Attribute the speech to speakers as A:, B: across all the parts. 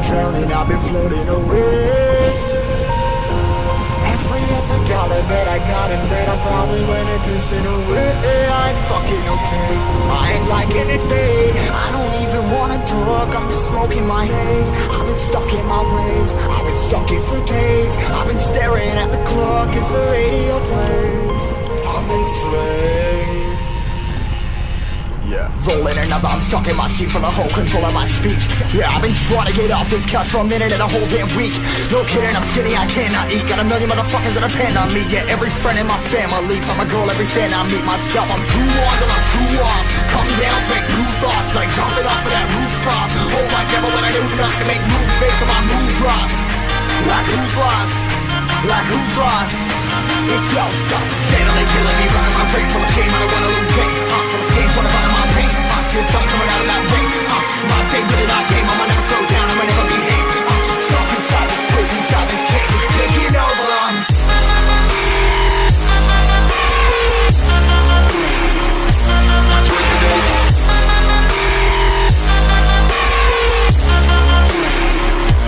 A: drowning, I've been floating away. Every other dollar that I got in bed, I probably went a distant away. I ain't fucking okay, I ain't liking it, babe. I don't even wanna talk, I'm just smoking my haze. I've been stuck in my ways, I've been stuck in for days. I've been staring at the clock as the radio plays. I'm enslaved. Yeah, rolling another, I'm stuck in my seat for the whole control of my speech. Yeah, I've been trying to get off this couch for a minute and a whole damn week. No kidding, I'm skinny, I cannot eat. Got a million motherfuckers that depend on me. Yeah, every friend in my family, from a girl, every fan I meet myself. I'm too on till I'm too off. Come down to make new thoughts, like jumping off of that rooftop. Oh my devil, when I do nothing to make moves based on my mood drops. Like who's lost? Like who's lost? It's yo, steadily killing me, running my brain full of shame. I don't wanna lose it. Full of stage, trying to find my pain. I see the sun coming out of that rain. My fame really not tame. I'ma never slow down. I'ma never behave. Stuck inside this prison, inside this cage, it's taking over.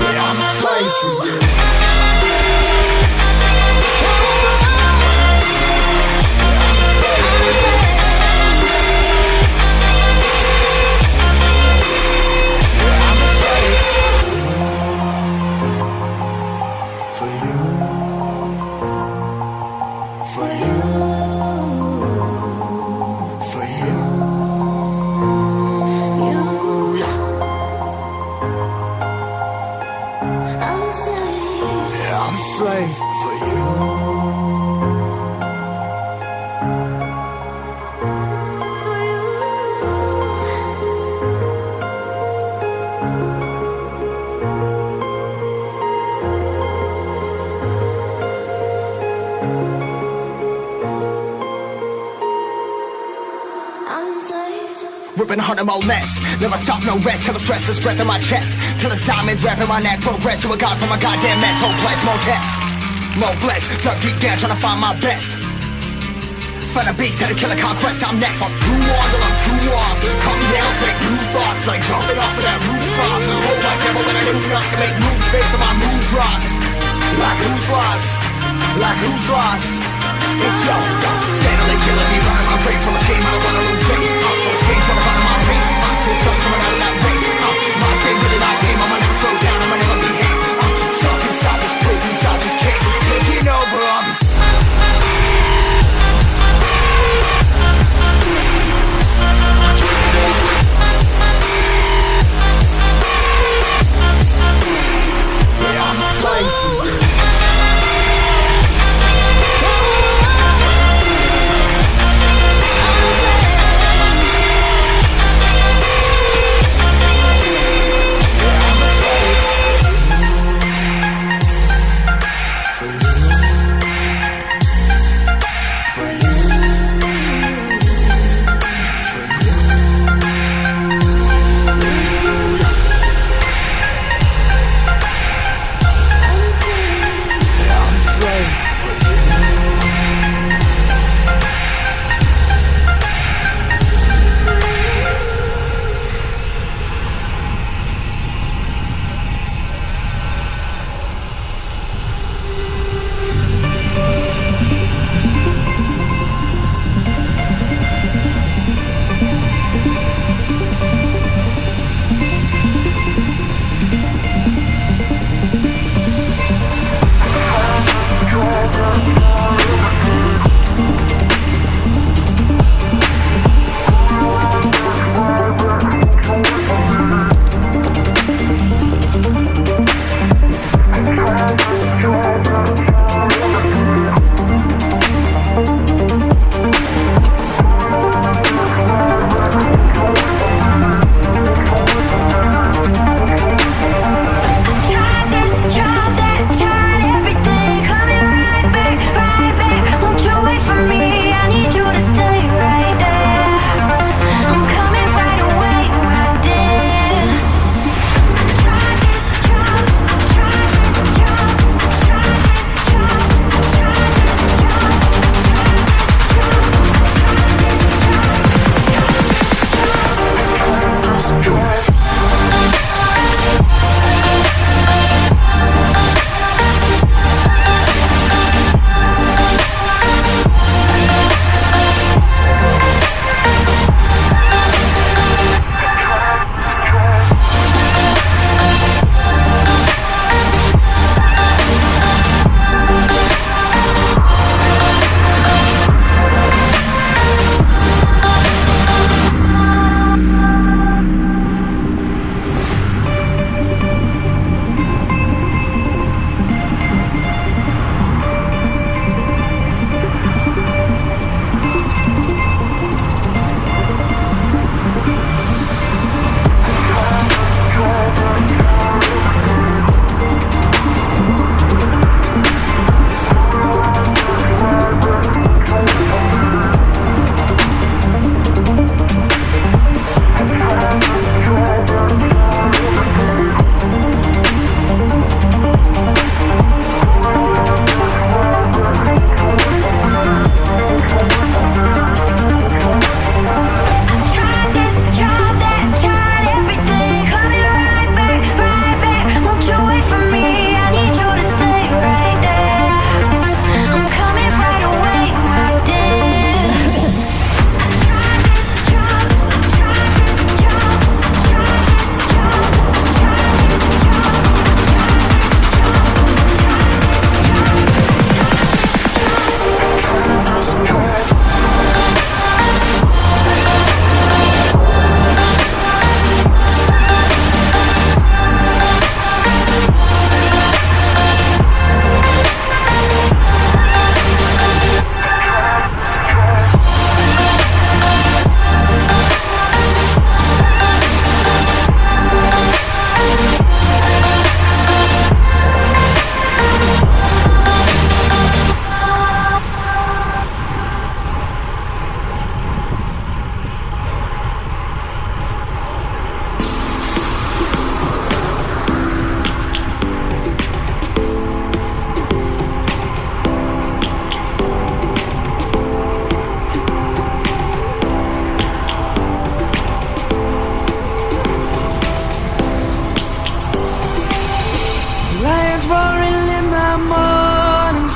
A: Yeah, I'm a slave for you. Ripping harder, more less. Never stop, no rest. Till the stress is breath in my chest. Till it's diamonds wrapping my neck. Progress to a god from a goddamn mess. Hopeless, more tests. More blessed. Dug deep down trying to find my best. Find a beast, had to kill a conquest. I'm next. I'm too on till I'm too off. Come down to make new thoughts, like jumping off of that rooftop. Oh my devil, when I do nothing to make moves based on my mood drops. Like who's lost? Like who's lost? It's yo, steadily killing me, running my brain full of shame. I don't wanna lose it. I'm full of stage, trying to find my pain. I see the sun coming out of that rain. My fame really not tame. I'ma never slow down. I'ma never behave. Stuck inside this prison, inside this cage, it's taking over. Yeah, I'm a slave for you.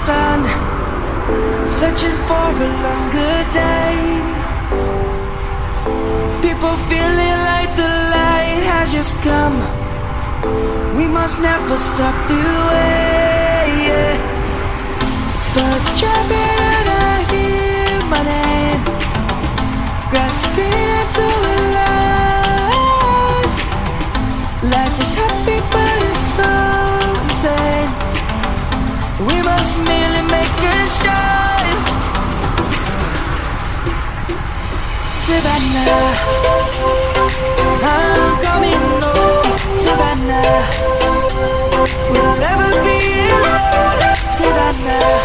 A: sun, searching for a longer day. People feeling like the light has just come. We must never stop the way, yeah. Birds chirping and I hear my name, grasping into a life. Life is happy but it's so insane. We must merely make a start. Savannah, I'm coming home. Savannah, we'll never be alone. Savannah,